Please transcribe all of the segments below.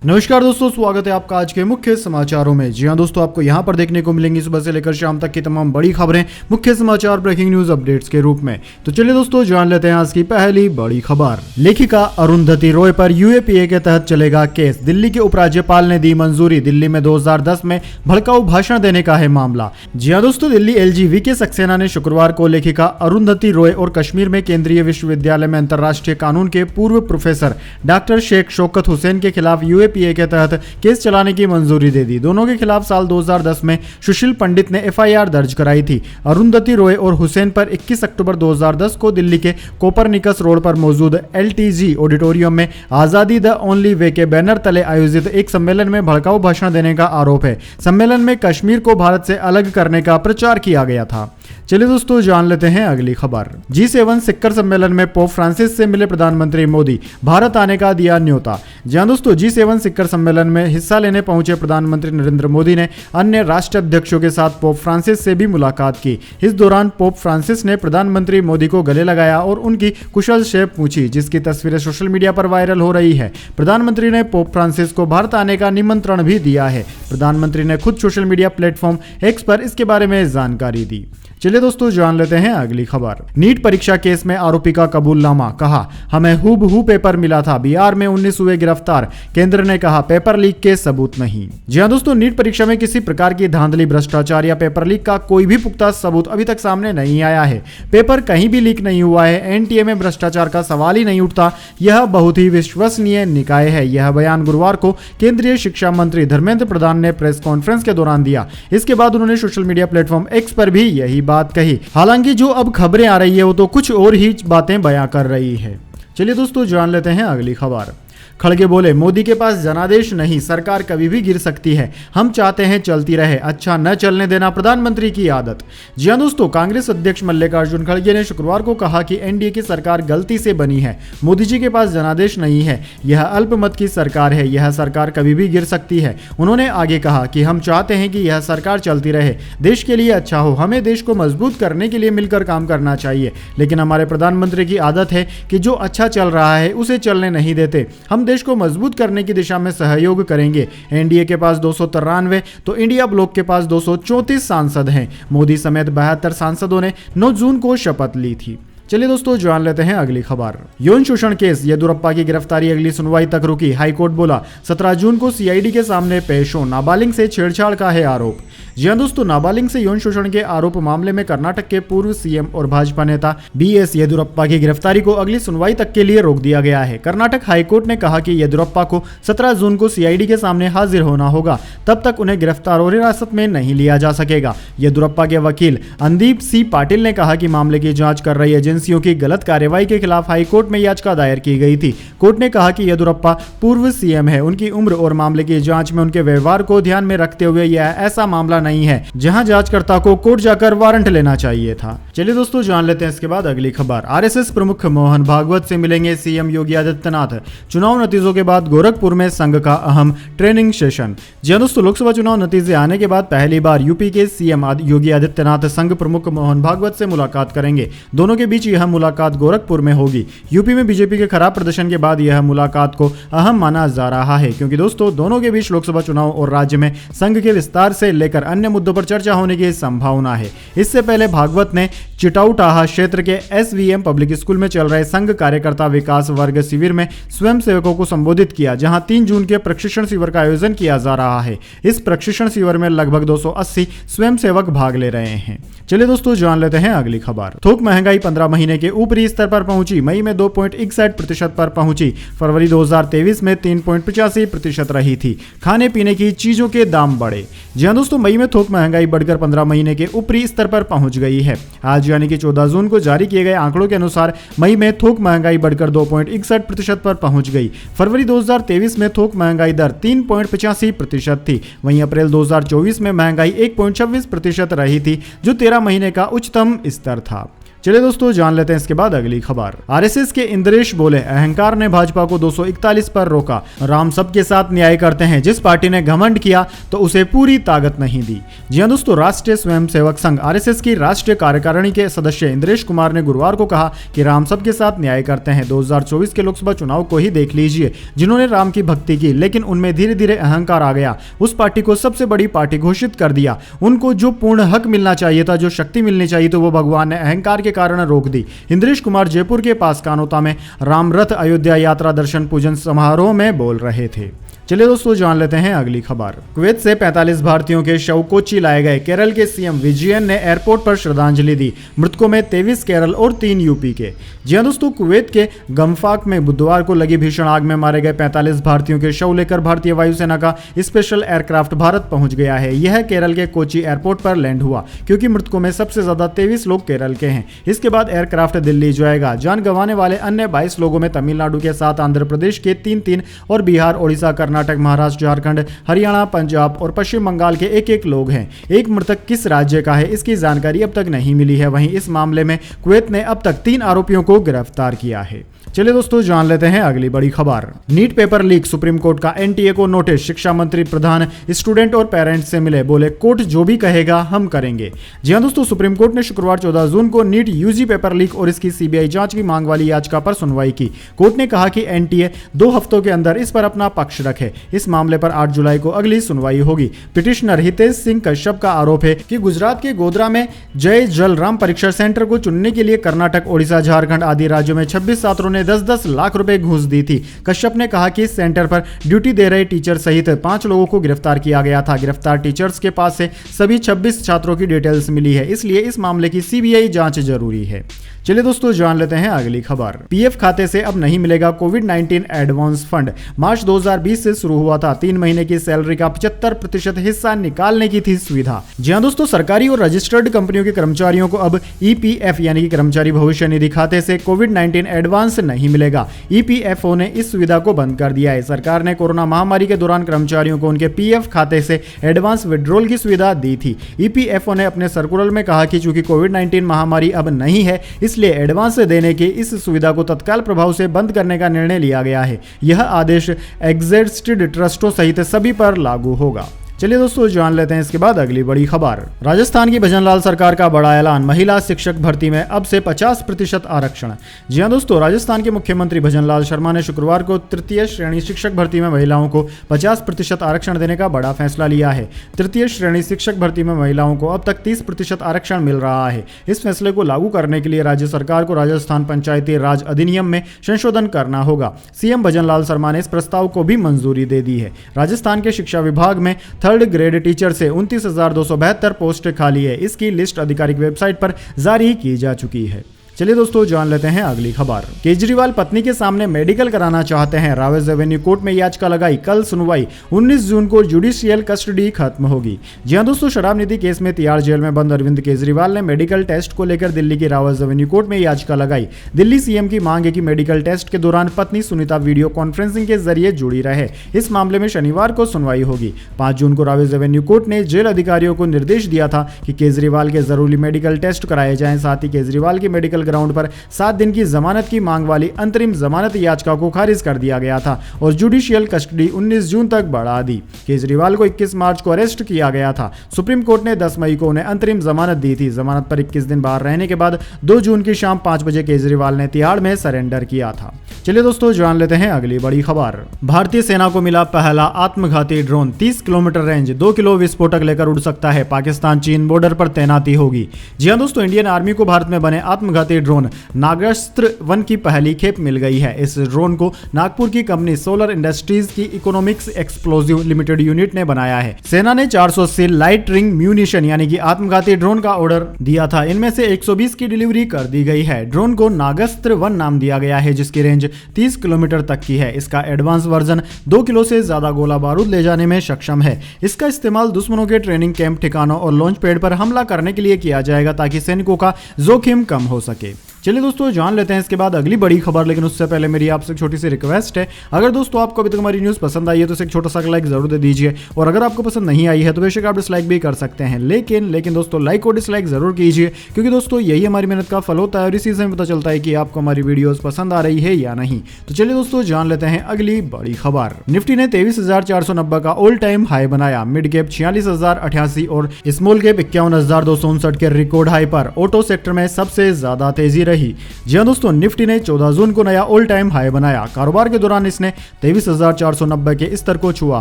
नमस्कार दोस्तों, स्वागत है आपका आज के मुख्य समाचारों में। जी हां दोस्तों, आपको यहां पर देखने को मिलेंगी सुबह से लेकर शाम तक की तमाम बड़ी खबरें मुख्य समाचार ब्रेकिंग न्यूज अपडेट्स के रूप में। तो चलिए दोस्तों, जान लेते हैं आज की पहली बड़ी खबर। लेखिका अरुंधति रॉय पर यूएपीए के तहत चलेगा केस। दिल्ली के उपराज्यपाल ने दी मंजूरी। दिल्ली में 2010 में भड़काऊ भाषण देने का है मामला। जी हां दोस्तों, दिल्ली एलजी वीके सक्सेना ने शुक्रवार को लेखिका अरुंधति रॉय और कश्मीर में केंद्रीय विश्वविद्यालय में अंतर्राष्ट्रीय कानून के पूर्व प्रोफेसर डॉक्टर शेख शौकत हुसैन के खिलाफ यूएपीए के तहत केस चलाने की मंजूरी दे दी। दोनों के खिलाफ साल 2010 में सुशील पंडित ने एफआईआर दर्ज कराई थी। अरुंधति रॉय और हुसैन पर 21 अक्टूबर 2010 को दिल्ली के कोपरनिकस रोड पर मौजूद एलटीजी ऑडिटोरियम में आजादी द ओनली वे के बैनर तले आयोजित एक सम्मेलन में भड़काऊ भाषण देने का आरोप है। सम्मेलन में कश्मीर को भारत से अलग करने का प्रचार किया गया था। चलिए दोस्तों, जान लेते हैं अगली खबर। G7 शिखर सम्मेलन में पोप फ्रांसिस से मिले प्रधानमंत्री मोदी। भारत आने का दिया न्योता। जहां दोस्तों, G7 शिखर सम्मेलन में हिस्सा लेने पहुंचे प्रधानमंत्री नरेंद्र मोदी ने अन्य राष्ट्राध्यक्षों के साथ पोप फ्रांसिस से भी मुलाकात की। इस दौरान पोप फ्रांसिस ने प्रधानमंत्री मोदी को गले लगाया और उनकी कुशल क्षेम पूछी, जिसकी तस्वीरें सोशल मीडिया पर वायरल हो रही है। प्रधानमंत्री ने पोप फ्रांसिस को भारत आने का निमंत्रण भी दिया है। प्रधानमंत्री ने खुद सोशल मीडिया प्लेटफॉर्म एक्स पर इसके बारे में जानकारी दी। चलिए दोस्तों, जान लेते हैं अगली खबर। नीट परीक्षा केस में आरोपी का कबूलनामा। कहा, हमें हूबहू पेपर मिला था। बिहार में 19 हुए गिरफ्तार। केंद्र ने कहा, पेपर लीक के सबूत नहीं। जी हां दोस्तों, नीट परीक्षा में किसी प्रकार की धांधली, भ्रष्टाचार या पेपर लीक का कोई भी पुख्ता सबूत अभी तक सामने नहीं आया है। पेपर कहीं भी लीक नहीं हुआ है। एनटीए में भ्रष्टाचार का सवाल ही नहीं उठता। यह बहुत ही विश्वसनीय निकाय है। यह बयान गुरुवार को केंद्रीय शिक्षा मंत्री धर्मेंद्र प्रधान ने प्रेस कॉन्फ्रेंस के दौरान दिया। इसके बाद उन्होंने सोशल मीडिया प्लेटफॉर्म एक्स पर भी यही बात कही। हालांकि जो अब खबरें आ रही है वो तो कुछ और ही बातें बयां कर रही है। चलिए दोस्तों, जान लेते हैं अगली खबर। खड़गे बोले, मोदी के पास जनादेश नहीं, सरकार कभी भी गिर सकती है। हम चाहते हैं चलती रहे, अच्छा न चलने देना प्रधानमंत्री की आदत। जी हां दोस्तों, कांग्रेस अध्यक्ष मल्लिकार्जुन खड़गे ने शुक्रवार को कहा कि एनडीए की सरकार गलती से बनी है। मोदी जी के पास जनादेश नहीं है। यह अल्पमत की सरकार है। यह सरकार कभी भी गिर सकती है। उन्होंने आगे कहा कि हम चाहते हैं कि यह सरकार चलती रहे, देश के लिए अच्छा हो। हमें देश को मजबूत करने के लिए मिलकर काम करना चाहिए, लेकिन हमारे प्रधानमंत्री की आदत है कि जो अच्छा चल रहा है उसे चलने नहीं देते। हम देश को मजबूत करने की दिशा में सहयोग करेंगे। एनडीए के पास 293 तो इंडिया ब्लॉक के पास 234 सांसद हैं। मोदी समेत 72 सांसदों ने 9 जून को शपथ ली थी। चलिए दोस्तों, जान लेते हैं अगली खबर। यौन शोषण केस, येदियुरप्पा की गिरफ्तारी अगली सुनवाई तक रुकी। हाईकोर्ट बोला 17 जून को सीआईडी के सामने पेश हो। नाबालिग से छेड़छाड़ का है आरोप। जी हां दोस्तों, नाबालिग से यौन शोषण के आरोप मामले में कर्नाटक के पूर्व सीएम और भाजपा नेता बीएस येदियुरप्पा की गिरफ्तारी को अगली सुनवाई तक के लिए रोक दिया गया है। कर्नाटक हाईकोर्ट ने कहा कि येदियुरप्पा को 17 जून को सीआईडी के सामने हाजिर होना होगा। तब तक उन्हें गिरफ्तार और हिरासत में नहीं लिया जा सकेगा। येदियुरप्पा के वकील अंदीप सी पाटिल ने कहा कि मामले की जांच कर रही एजेंसियों की गलत कार्रवाई के खिलाफ हाईकोर्ट में याचिका दायर की गई थी। कोर्ट ने कहा कि येदियुरप्पा पूर्व सीएम है। उनकी उम्र और मामले की जांच में उनके व्यवहार को ध्यान में रखते हुए यह ऐसा मामला नहीं है जहां जांचकर्ता को कोर्ट जाकर वारंट लेना चाहिए था। चलिए दोस्तों, जान लेते हैं इसके बाद अगली खबर। आरएसएस प्रमुख मोहन भागवत से मिलेंगे सीएम योगी आदित्यनाथ। चुनाव नतीजों के बाद गोरखपुर में संघ का अहम ट्रेनिंग सेशन। जी हां दोस्तों, लोकसभा चुनाव नतीजे आने के बाद पहली बार यूपी के सीएम योगी आदित्यनाथ संघ प्रमुख मोहन भागवत से मुलाकात करेंगे। दोनों के बीच यह मुलाकात गोरखपुर में होगी। यूपी में बीजेपी के खराब प्रदर्शन के बाद यह मुलाकात को अहम माना जा रहा है, क्योंकि दोस्तों दोनों के बीच लोकसभा चुनाव और राज्य में संघ के विस्तार से लेकर अन्य मुद्दों पर चर्चा होने की संभावना है। इससे पहले भागवत ने चिटाउटाहा क्षेत्र के एसवीएम पब्लिक स्कूल में चल रहे संघ कार्यकर्ता विकास वर्ग शिविर में स्वयंसेवकों को संबोधित किया, जहां 3 जून के प्रशिक्षण शिविर का आयोजन किया जा रहा है। इस प्रशिक्षण शिविर में लगभग 280 स्वयंसेवक भाग ले रहे हैं। चलिए दोस्तों, जान लेते हैं अगली खबर। थोक महंगाई 15 महीने के ऊपरी स्तर पर पहुंची। मई में 2.61% पर पहुंची। फरवरी 2023 में 3.85% रही थी। खाने पीने की चीजों के दाम बढ़े। जी हां दोस्तों, मई में थोक महंगाई बढ़कर 15 महीने के ऊपरी स्तर पर पहुंच गई है। आज यानी कि 14 जून को जारी किए गए आंकड़ों के अनुसार मई में थोक महंगाई बढ़कर 2.61% पर पहुंच गई। फरवरी 2023 में थोक महंगाई दर 3.85% थी। वहीं अप्रैल 2024 में महंगाई 1.26% रही थी, जो 13 महीने का उच्चतम स्तर था। चलिए दोस्तों जान लेते हैं इसके बाद अगली खबर। आरएसएस के इंद्रेश बोले, अहंकार ने भाजपा को 241 पर रोका, राम सबके साथ न्याय करते हैं, जिस पार्टी ने घमंड किया तो उसे पूरी ताकत नहीं दी। जी हां दोस्तों, राष्ट्रीय स्वयंसेवक संघ आरएसएस की राष्ट्रीय कार्यकारिणी के सदस्य इंद्रेश कुमार ने गुरुवार को कहा कि राम सबके साथ न्याय करते हैं। 2024 के लोकसभा चुनाव को ही देख लीजिए, जिन्होंने राम की भक्ति की लेकिन उनमें धीरे धीरे अहंकार आ गया, उस पार्टी को सबसे बड़ी पार्टी घोषित कर दिया। उनको जो पूर्ण हक मिलना चाहिए था, जो शक्ति मिलनी चाहिए, तो वो भगवान ने अहंकार के कारण रोक दी। इंद्रेश कुमार जयपुर के पास कानोता में राम रथ अयोध्या यात्रा दर्शन पूजन समारोह में बोल रहे थे। चलिए दोस्तों जान लेते हैं अगली खबर। कुवैत से 45 भारतीयों के शव कोच्चि लाए गए। केरल के सीएम विजयन ने एयरपोर्ट पर श्रद्धांजलि दी। मृतकों में 23 केरल और 3 यूपी के। जी हां दोस्तों, कुवैत के गमफाक में बुधवार को लगी भीषण आग में मारे गए 45 भारतीयों के शव लेकर भारतीय वायुसेना का स्पेशल एयरक्राफ्ट भारत पहुंच गया है। यह केरल के कोच्चि एयरपोर्ट पर लैंड हुआ, क्योंकि मृतकों में सबसे ज्यादा 23 लोग केरल के हैं। इसके बाद एयरक्राफ्ट दिल्ली जाएगा। जान गंवाने वाले अन्य 22 लोगों में तमिलनाडु के 7, आंध्र प्रदेश के 3 और बिहार, ओडिशा, कर्नाटक, महाराष्ट्र, झारखंड, हरियाणा, पंजाब और पश्चिम बंगाल के एक लोग हैं। एक मृतक किस राज्य का है, इसकी जानकारी अब तक नहीं मिली है। वहीं इस मामले में कुवैत ने अब तक 3 आरोपियों को गिरफ्तार किया है। चलिए दोस्तों जान लेते हैं अगली बड़ी खबर। NEET paper leak, supreme court का एनटीए को नोटिस। शिक्षा मंत्री प्रधान स्टूडेंट और पेरेंट्स से मिले, बोले कोर्ट जो भी कहेगा हम करेंगे। जी हां दोस्तों, सुप्रीम कोर्ट ने शुक्रवार 14 जून को नीट यूजी पेपर लीक और इसकी सीबीआई जांच की मांग वाली याचिका पर सुनवाई की। कोर्ट ने कहा कि एनटीए 2 हफ्तों के अंदर इस पर अपना पक्ष रखे। इस मामले पर 8 जुलाई को अगली सुनवाई होगी। पिटिशनर हितेश सिंह कश्यप का आरोप है कि गुजरात के गोधरा में जय जलराम परीक्षा सेंटर को चुनने के लिए कर्नाटक, ओडिशा, झारखंड आदि राज्यों में 26 छात्रों ने 10-10 लाख रुपए घूस दी थी। कश्यप ने कहा कि इस सेंटर पर ड्यूटी दे रहे टीचर सहित 5 लोगों को गिरफ्तार किया गया था। गिरफ्तार टीचर्स के पास से सभी 26 छात्रों की डिटेल्स मिली है, इसलिए इस मामले की सीबीआई जांच जरूरी है। चलिए दोस्तों जान लेते हैं अगली खबर। पीएफ खाते से अब नहीं मिलेगा कोविड-19 एडवांस फंड। मार्च 2020 से शुरू हुआ था 3 महीने की सैलरी का 75% हिस्सा निकालने की थी सुविधा। जी हां दोस्तों, सरकारी और रजिस्टर्ड कंपनियों के कर्मचारियों को अब ईपीएफ यानी कि कर्मचारी भविष्य निधि खाते से कोविड-19 एडवांस नहीं मिलेगा। ईपीएफओ ने इस सुविधा को बंद कर दिया है। सरकार ने कोरोना महामारी के दौरान कर्मचारियों को उनके पीएफ खाते से एडवांस विड्रॉल की सुविधा दी थी। ईपीएफओ ने अपने सर्कुलर में कहा कि चूंकि कोविड-19 महामारी अब नहीं है, इसलिए एडवांस देने की इस सुविधा को तत्काल प्रभाव से बंद करने का निर्णय लिया गया है। यह आदेश एग्जिस्टेड ट्रस्टों सहित सभी पर लागू होगा। चलिए दोस्तों जान लेते हैं इसके बाद अगली बड़ी खबर। राजस्थान की भजनलाल सरकार का बड़ा ऐलान, महिला शिक्षक भर्ती में अब से 50% आरक्षण। जी हां दोस्तों, राजस्थान के मुख्यमंत्री भजनलाल शर्मा ने शुक्रवार को तृतीय श्रेणी शिक्षक भर्ती में महिलाओं को 50% आरक्षण देने का बड़ा फैसला लिया है। तृतीय श्रेणी शिक्षक भर्ती में महिलाओं को अब तक 30% आरक्षण मिल रहा है। इस फैसले को लागू करने के लिए राज्य सरकार को राजस्थान पंचायती राज अधिनियम में संशोधन करना होगा। सीएम भजनलाल शर्मा ने इस प्रस्ताव को भी मंजूरी दे दी है। राजस्थान के शिक्षा विभाग में 3rd ग्रेड टीचर से 29,272 पोस्ट खाली है। इसकी लिस्ट आधिकारिक वेबसाइट पर जारी की जा चुकी है। चलिए दोस्तों जान लेते हैं अगली खबर। केजरीवाल पत्नी के सामने मेडिकल कराना चाहते हैं, रावेज एवेन्यू कोर्ट में याचिका लगाई। कल सुनवाई, 19 जून को जुडिशियल कस्टडी खत्म होगी। जी हां दोस्तों, शराब नीति केस में तिहाड़ जेल में बंद अरविंद केजरीवाल ने मेडिकल टेस्ट को लेकर दिल्ली की रावेज एवेन्यू कोर्ट में याचिका लगाई। दिल्ली सीएम की मांग है कि मेडिकल टेस्ट के दौरान पत्नी सुनीता वीडियो कॉन्फ्रेंसिंग के जरिए जुड़ी रहे। इस मामले में शनिवार को सुनवाई होगी। 5 जून को रावेज एवेन्यू कोर्ट ने जेल अधिकारियों को निर्देश दिया था कि केजरीवाल के जरूरी मेडिकल टेस्ट कराए जाएं। साथ ही केजरीवाल की मेडिकल ग्राउंड पर 7 दिन की जमानत की मांग वाली अंतरिम जमानत याचिका को खारिज कर दिया गया था और जुडिशियल कस्टडी 19 जून तक बढ़ा दी। केजरीवाल को 21 मार्च को अरेस्ट किया गया था। सुप्रीम कोर्ट ने 10 मई को उन्हें अंतरिम जमानत दी थी। जमानत पर 21 दिन बाहर रहने के बाद 2 जून की शाम 5 बजे केजरीवाल ने तिहाड़ में सरेंडर किया था। चलिए दोस्तों जान लेते हैं अगली बड़ी खबर। भारतीय सेना को मिला पहला आत्मघाती ड्रोन, 30 किलोमीटर रेंज, 2 किलो विस्फोटक लेकर उड़ सकता है। पाकिस्तान चीन बॉर्डर पर तैनाती होगी। जी हां दोस्तों, इंडियन आर्मी को भारत में बने आत्मघाती ड्रोन नागास्त्र 1 की पहली खेप मिल गई है। इस ड्रोन को नागपुर की कंपनी सोलर इंडस्ट्रीज की इकोनॉमिक्स एक्सप्लोजिव लिमिटेड यूनिट ने बनाया है। सेना ने 480 लाइट रिंग म्यूनिशन यानी कि आत्मघाती ड्रोन का ऑर्डर दिया था। इनमें से 120 की डिलीवरी कर दी गई है। ड्रोन को नागास्त्र 1 नाम दिया गया है, जिसकी रेंज 30 किलोमीटर तक की है। इसका एडवांस वर्जन 2 किलो से ज्यादा गोला बारूद ले जाने में सक्षम है। इसका इस्तेमाल दुश्मनों के ट्रेनिंग कैंप, ठिकानों और लॉन्च पैड पर हमला करने के लिए किया जाएगा ताकि सैनिकों का जोखिम कम हो सके। चलिए दोस्तों जान लेते हैं इसके बाद अगली बड़ी खबर, लेकिन उससे पहले मेरी आपसे एक छोटी सी रिक्वेस्ट है, अगर दोस्तों आपको अभी तक हमारी न्यूज़ पसंद आई है तो इसे एक छोटा सा लाइक जरूर दे दीजिए, और अगर आपको पसंद नहीं आई है तो बेशक आप डिसलाइक भी कर सकते हैं, लेकिन दोस्तों लाइक और डिसलाइक जरूर कीजिए, क्योंकि दोस्तों यही हमारी मेहनत का फल होता है और इसी से हमें पता चलता है कि आपको हमारी वीडियोस पसंद आ रही है या नहीं। तो चलिए दोस्तों जान लेते हैं अगली बड़ी खबर। निफ्टी ने 23,490 का ऑल टाइम हाई बनाया, मिड कैप 46,088 और स्मॉल कैप 51,259 के रिकॉर्ड हाई पर ऑटो सेक्टर में सबसे ज्यादा तेजी रही। जी हां दोस्तों, निफ्टी ने 14 जून को नया ऑल टाइम हाई बनाया। कारोबार के दौरान इसने 23,490 के स्तर को छुआ।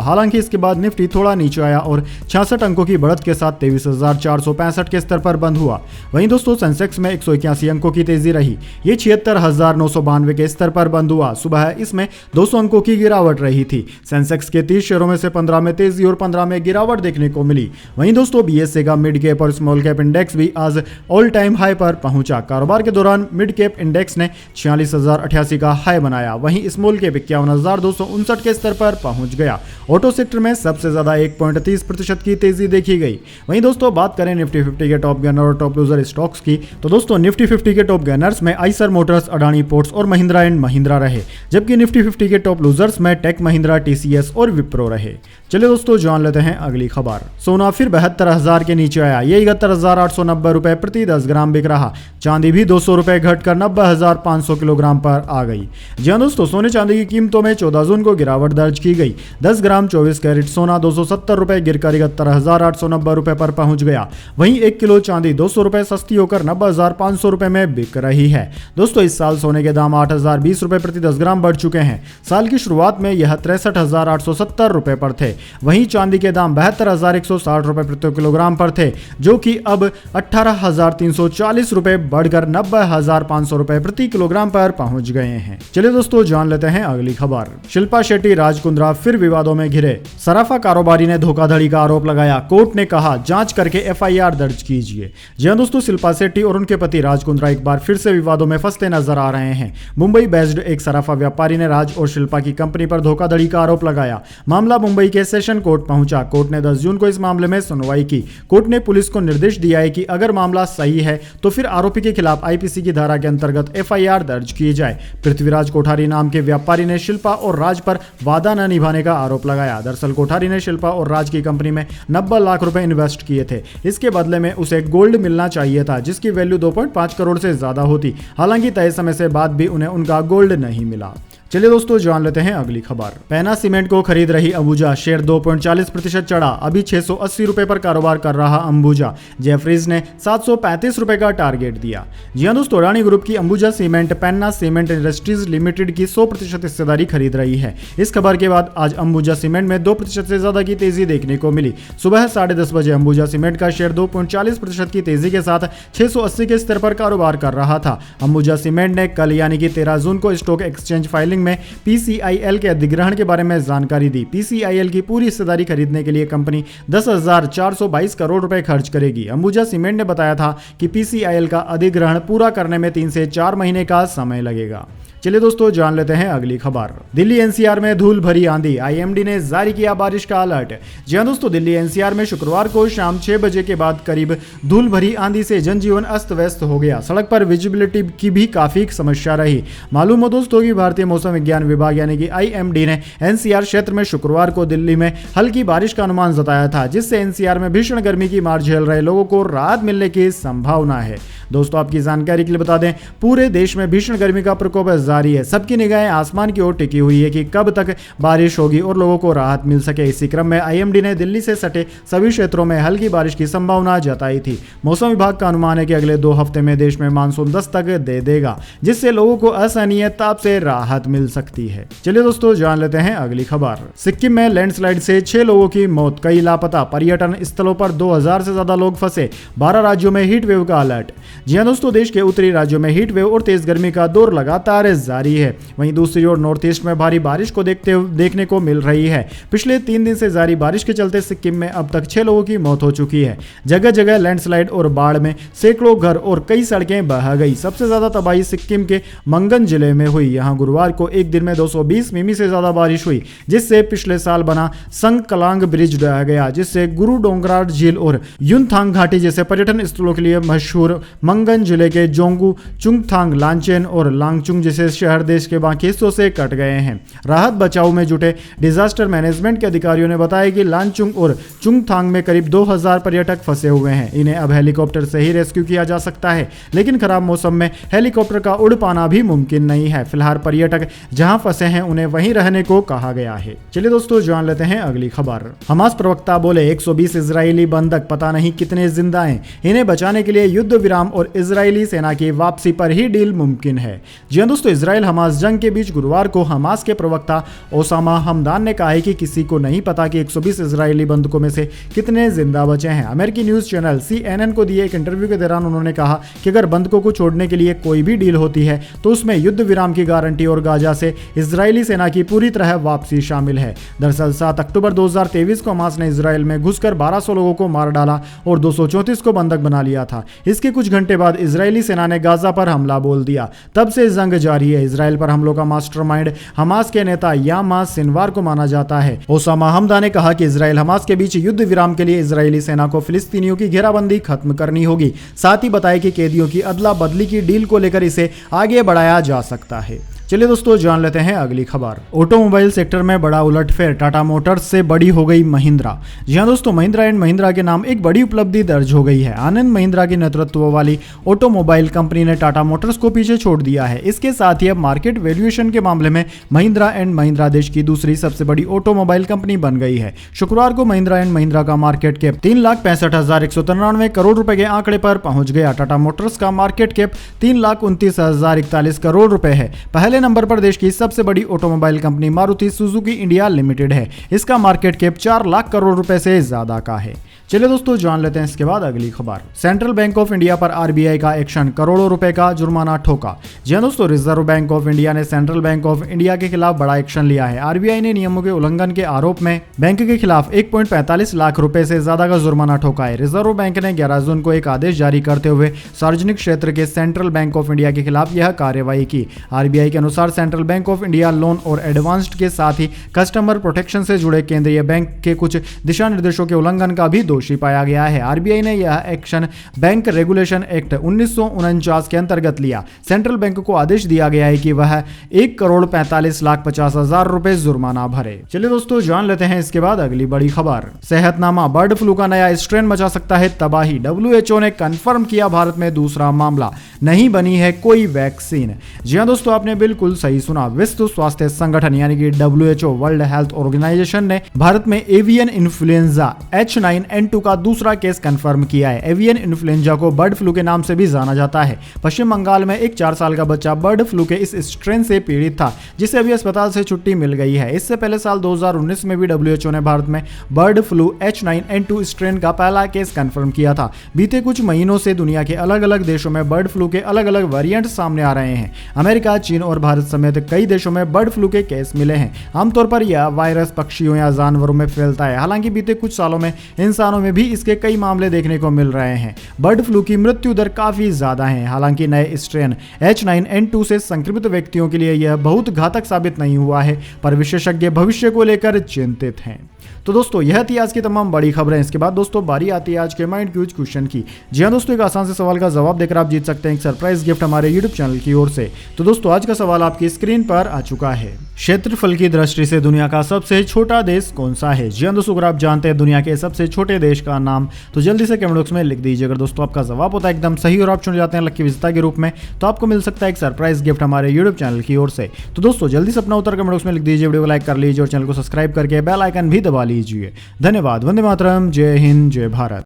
हालांकि इसके बाद निफ्टी थोड़ा नीचे आया और 66 अंकों की बढ़त के साथ 23,465 के स्तर पर बंद हुआ। वहीं दोस्तों सेंसेक्स में 181 अंकों की तेजी रही, ये 76,992 के स्तर पर बंद हुआ। सुबह इसमें 200 अंकों की गिरावट रही थी। सेंसेक्स के 30 शेयरों में से 15 में तेजी और 15 में गिरावट देखने को मिली। वहीं दोस्तों बीएसए का मिड कैप और स्मॉल कैप इंडेक्स भी आज ऑल टाइम हाई पर पहुंचा। कारोबार के दौरान मिड कैप इंडेक्स ने 46,088 का हाई बनाया, वहीं स्मॉल कैप 51,259 के स्तर पर पहुंच गया। ऑटो सेक्टर में सबसे ज्यादा 1.30% की तेजी देखी गई। वहीं दोस्तों बात करें निफ्टी 50 के टॉप गेनर और टॉप लूजर स्टॉक्स की, तो दोस्तों निफ्टी 50 के टॉप गेनर्स में आइसर मोटर्स, अडानी पोर्ट्स और महिंद्रा एंड महिंद्रा रहे, जबकि निफ्टी 50 के टॉप लूजर्स में टेक महिंद्रा, टीसीएस और विप्रो रहे। चलिए दोस्तों जान लेते हैं अगली खबर। सोना फिर 72,000 के नीचे आया, ये 71,890 रुपए प्रति 10 ग्राम बिक रहा। चांदी भी 200 रुपए घटकर 90,500 किलोग्राम पर आ गई। जी हां दोस्तों, सोने चांदी की कीमतों में 14 जून को गिरावट दर्ज की गई। 10 ग्राम 24 कैरेट सोना 270 रुपए गिरकर 71,890 रुपए पर पहुंच गया। वहीं 1 किलो चांदी 200 रुपए सस्ती होकर 90,500 रुपए में बिक रही है। दोस्तों इस साल सोने के दाम 8,020 रुपए प्रति 10 ग्राम बढ़ चुके हैं। साल की शुरुआत में यह 63,870 रुपए पर थे। वहीं चांदी के दाम 72,160 रुपए प्रति किलोग्राम पर थे, जो कि अब 18,340 रुपए बढ़कर 90,500 रुपए प्रति किलोग्राम पर पहुंच गए हैं। चलिए दोस्तों जान लेते हैं अगली खबर। शिल्पा शेट्टी, राज कुंद्रा फिर विवादों में घिरे। सराफा कारोबारी ने धोखाधड़ी का आरोप लगाया। कोर्ट ने कहा जांच करके एफआईआर दर्ज कीजिए। जी हां दोस्तों, शिल्पा शेट्टी और उनके पति राज कुंद्रा एक बार फिर से विवादों में फंसते नजर आ रहे हैं। मुंबई बेस्ड एक सराफा व्यापारी ने राज और शिल्पा की कंपनी पर धोखाधड़ी का आरोप लगाया। मामला मुंबई के सेशन कोर्ट पहुंचा। कोर्ट ने 10 जून को इस मामले में सुनवाई की। कोर्ट ने पुलिस को निर्देश दिया है कि अगर मामला सही है तो फिर आरोपी के खिलाफ आईपीसी की धारा के अंतर्गत एफआईआर दर्ज की जाए। पृथ्वीराज कोठारी नाम के व्यापारी ने शिल्पा और राज पर वादा न निभाने का आरोप लगाया। दरअसल कोठारी ने शिल्पा और राज की कंपनी में 90 लाख रुपए इन्वेस्ट किए थे। इसके बदले में उसे गोल्ड मिलना चाहिए था, जिसकी वैल्यू 2.5 करोड़ से ज्यादा होती। हालांकि तय समय से बाद भी उन्हें उनका गोल्ड नहीं मिला। चलिए दोस्तों जान लेते हैं अगली खबर। पैना सीमेंट को खरीद रही अंबुजा, शेयर 2.40% चढ़ा, अभी 680 रुपए पर कारोबार कर रहा अंबुजा। जेफरीज ने 735 रुपए का टारगेट दिया। जी हां दोस्तों, अडानी ग्रुप की अंबुजा सीमेंट पैना सीमेंट इंडस्ट्रीज लिमिटेड की 100% हिस्सेदारी खरीद रही है। इस खबर के बाद आज अंबुजा सीमेंट में 2% से ज्यादा की तेजी देखने को मिली। सुबह 10:30 बजे अंबुजा सीमेंट का शेयर 2.40% की तेजी के साथ 680 के स्तर पर कारोबार कर रहा था। अंबुजा सीमेंट ने कल यानी कि 13 जून को स्टॉक एक्सचेंज फाइलिंग में पीसीआईएल के अधिग्रहण के बारे में जानकारी दी। पीसीआईएल की पूरी हिस्सेदारी खरीदने के लिए कंपनी 10,422 करोड़ रुपए खर्च करेगी। अंबुजा सीमेंट ने बताया था कि पीसीआईएल का अधिग्रहण पूरा करने में 3 से 4 महीने का समय लगेगा। चलिए दोस्तों जान लेते हैं अगली खबर। दिल्ली एनसीआर में धूल भरी आंधी, आईएमडी ने जारी किया बारिश का अलर्ट। जी हां दोस्तों, दिल्ली एनसीआर में शुक्रवार को शाम 6 बजे के बाद करीब धूल भरी आंधी से जनजीवन अस्त व्यस्त हो गया। सड़क पर विजिबिलिटी की भी काफी समस्या रही। मालूम हो दोस्तों कि भारतीय मौसम विज्ञान विभाग यानी कि आईएमडी ने एनसीआर क्षेत्र में शुक्रवार को दिल्ली में हल्की बारिश का अनुमान जताया था, जिससे एनसीआर में भीषण गर्मी की मार झेल रहे लोगों को राहत मिलने की संभावना है। दोस्तों आपकी जानकारी के लिए बता दें, पूरे देश में भीषण गर्मी का प्रकोप जारी है। सबकी निगाहें आसमान की ओर टिकी हुई है कि कब तक बारिश होगी और लोगों को राहत मिल सके। इसी क्रम में आईएमडी ने दिल्ली से सटे सभी क्षेत्रों में हल्की बारिश की संभावना जताई थी। मौसम विभाग का अनुमान है कि अगले 2 हफ्ते में देश में मानसून दस्तक दे देगा, जिससे लोगों को असहनीय ताप से राहत मिल सकती है। चलिए दोस्तों जान लेते हैं अगली खबर। सिक्किम में लैंडस्लाइड से 6 लोगों की मौत, कई लापता। पर्यटन स्थलों पर 2000 से ज्यादा लोग फंसे। 12 राज्यों में हीट वेव का अलर्ट। जी हां दोस्तों, देश के उत्तरी राज्यों में हीट वेव और तेज गर्मी का दौर लगातार जारी है। वहीं दूसरी ओर नॉर्थ ईस्ट में भारी बारिश को देखने को मिल रही है। पिछले 3 दिन से जारी बारिश के चलते सिक्किम में अब तक 6 लोगों की मौत हो चुकी है। जगह जगह लैंडस्लाइड और बाढ़ में सैकड़ों घर और कई सड़कें बह गई। सबसे ज्यादा तबाही सिक्किम के मंगन जिले में हुई। यहां गुरुवार को एक दिन में 220 मिमी से ज्यादा बारिश हुई, जिससे पिछले साल बना संकलांग ब्रिज ढह गया, जिससे गुरु डोंगरार झील और युनथांग घाटी जैसे पर्यटन स्थलों के लिए मशहूर मंगन जिले के जोंगू, चुंगथांग, लांचेन और लांगचुंग जैसे शहर देश के बाकी हिस्सों से कट गए हैं। राहत बचाव में जुटे डिजास्टर मैनेजमेंट के अधिकारियों ने बताया कि लांचुंग और चुंगथांग में करीब 2000 पर्यटक फंसे हुए हैं। इन्हें अब हेलीकॉप्टर से ही रेस्क्यू किया जा सकता है, लेकिन खराब मौसम में हेलीकॉप्टर का उड़ पाना भी मुमकिन नहीं है। फिलहाल पर्यटक जहां फंसे हैं उन्हें वहीं रहने को कहा गया है। चलिए दोस्तों, जान लेते हैं अगली खबर। हमास प्रवक्ता बोले 120 इजरायली बंधक पता नहीं कितने जिंदा हैं। इन्हें बचाने के लिए युद्ध विराम और इजरायली सेना की वापसी पर ही डील मुमकिन है। जी हां दोस्तों, इजराइल हमास जंग के बीच गुरुवार को हमास के प्रवक्ता ओसामा हमदान ने कहा है कि किसी को नहीं पता कि 120 इजरायली बंधकों में से कितने जिंदा बचे हैं। अमेरिकी न्यूज चैनल CNN को दिए एक इंटरव्यू के दौरान उन्होंने कहा कि अगर बंधकों को छोड़ने के लिए कोई भी डील होती है तो उसमें युद्ध विराम की गारंटी और गाजा से इजरायली सेना की पूरी तरह वापसी शामिल है। दरअसल 7 अक्टूबर 2023 को हमास ने इजराइल में घुसकर 1200 लोगों को मार डाला और 234 को बंधक बना लिया था। इसके कुछ घंटे बाद इजरायली सेना ने गाजा पर हमला बोल दिया। तब से जंग जारी है। इजराइल पर हमलों का मास्टरमाइंड हमास के नेता यामा सिनवार को माना जाता है। ओसामा हमदा ने कहा कि इजराइल हमास के बीच युद्ध विराम के लिए इजरायली सेना को फिलिस्तीनियों की घेराबंदी खत्म करनी होगी। साथ ही बताया कि कैदियों की अदला बदली की डील को लेकर इसे आगे बढ़ाया जा सकता है। चलिए दोस्तों, जान लेते हैं अगली खबर। ऑटोमोबाइल सेक्टर में बड़ा उलटफेर, टाटा मोटर्स से बड़ी हो गई महिंद्रा। जी हां दोस्तों, महिंद्रा एंड महिंद्रा के नाम एक बड़ी उपलब्धि दर्ज हो गई है। आनंद महिंद्रा के नेतृत्व वाली ऑटोमोबाइल कंपनी ने टाटा मोटर्स को पीछे छोड़ दिया है। इसके साथ ही अब मार्केट वैल्यूएशन के मामले में महिंद्रा एंड महिंद्रा देश की दूसरी सबसे बड़ी ऑटोमोबाइल कंपनी बन गई है। शुक्रवार को महिंद्रा एंड महिंद्रा का मार्केट कैप 3,65,193 करोड़ रुपए के आंकड़े पर पहुंच गया। टाटा मोटर्स का मार्केट कैप 3,29,041 करोड़ रुपए है। पहले नंबर पर देश की सबसे बड़ी automobile company Maruti Suzuki India limited है। इसका मार्केट कैप 4 लाख करोड़ रुपए से ज्यादा का है। चलिए दोस्तों, जान लेते हैं इसके बाद अगली खबर। सेंट्रल बैंक ऑफ इंडिया पर RBI का एक्शन, करोड़ों रुपए का जुर्माना ठोका। जी हां दोस्तों, रिजर्व बैंक ऑफ इंडिया ने सेंट्रल बैंक ऑफ इंडिया के खिलाफ बड़ा एक्शन लिया है। RBI ने नियमों के उल्लंघन के आरोप में बैंक के खिलाफ 1.45 लाख रुपए से ज्यादा का जुर्माना ठोका है। रिजर्व बैंक ने 11 जून को एक आदेश जारी करते हुए सार्वजनिक क्षेत्र के सेंट्रल बैंक ऑफ इंडिया के खिलाफ यह कार्रवाई की। RBI के अनुसार central bank of India loan और एडवांस्ड के साथ ही कस्टमर प्रोटेक्शन से जुड़े केंद्रीय बैंक के कुछ दिशा निर्देशों के उल्लंघन का भी दोषी पाया गया है। RBI ने यह एक्शन बैंक रेगुलेशन एक्ट 1949 के अंतर्गत लिया। सेंट्रल बैंक को आदेश दिया गया है कि वह 1,45,50,000 रुपए जुर्माना भरे। चलिए दोस्तों, जान लेते हैं इसके बाद अगली बड़ी खबर। सेहतनामा, बर्ड फ्लू का नया स्ट्रेन मचा सकता है तबाही। WHO ने कंफर्म किया, भारत में दूसरा मामला, नहीं बनी है कोई वैक्सीन। जी हां दोस्तों, आपने बिल्कुल सही सुना। विश्व स्वास्थ्य संगठन यानी कि WHO, वर्ल्ड हेल्थ ऑर्गेनाइजेशन ने भारत में एवियन इन्फ्लुएंजा H9N2 का दूसरा केस कंफर्म किया है। एवियन इन्फ्लुएंजा को बर्ड फ्लू के नाम से भी जाना जाता है। पश्चिम बंगाल में एक 4 साल का बच्चा बर्ड फ्लू के इस स्ट्रेन से पीड़ित था, जिसे अभी अस्पताल से छुट्टी मिल गई है। इससे पहले साल 2019 में भी WHO ने भारत में बर्ड फ्लू H9N2 स्ट्रेन का पहला केस कंफर्म किया था। बीते कुछ महीनों से दुनिया के अलग अलग देशों में बर्ड फ्लू के अलग अलग वेरिएंट सामने आ रहे हैं। अमेरिका, चीन और भारत समेत कई देशों में बर्ड फ्लू के केस मिले हैं। आमतौर पर यह वायरस पक्षियों या जानवरों में फैलता है। हालांकि बीते कुछ सालों में इंसानों में भी इसके कई मामले देखने को मिल रहे हैं। बर्ड फ्लू की मृत्यु दर काफी ज्यादा है। हालांकि नए स्ट्रेन H9N2 से संक्रमित व्यक्तियों के लिए यह बहुत घातक साबित नहीं हुआ है, पर विशेषज्ञ भविष्य को लेकर चिंतित हैं। तो दोस्तों, यह थी आज की तमाम बड़ी खबरें। इसके बाद दोस्तों बारी आती है आज के माइंड क्यूज क्वेश्चन की। जी हां दोस्तों, एक आसान से सवाल का जवाब देकर आप जीत सकते हैं एक सरप्राइज गिफ्ट हमारे यूट्यूब चैनल की ओर से। तो दोस्तों, आज का सवाल आपकी स्क्रीन पर आ चुका है। क्षेत्रफल की दृष्टि से दुनिया का सबसे छोटा देश कौन सा है? जी हां दोस्तों, अगर आप जानते हैं दुनिया के सबसे छोटे देश का नाम तो जल्दी से कमेंट बॉक्स में लिख दीजिए। अगर दोस्तों आपका जवाब होता है एकदम सही और आप चुन जाते हैं लकी विजेता के रूप में, तो आपको मिल सकता है एक सरप्राइज गिफ्ट हमारे यूट्यूब चैनल की ओर से। तो दोस्तों जल्दी से अपना उत्तर कमेंट बॉक्स में लिख दीजिए, वीडियो को लाइक कर लीजिए और चैनल को सब्सक्राइब करके बेल आइकन भी दबा लीजिए। धन्यवाद। वंदे मातरम। जय हिंद, जय भारत।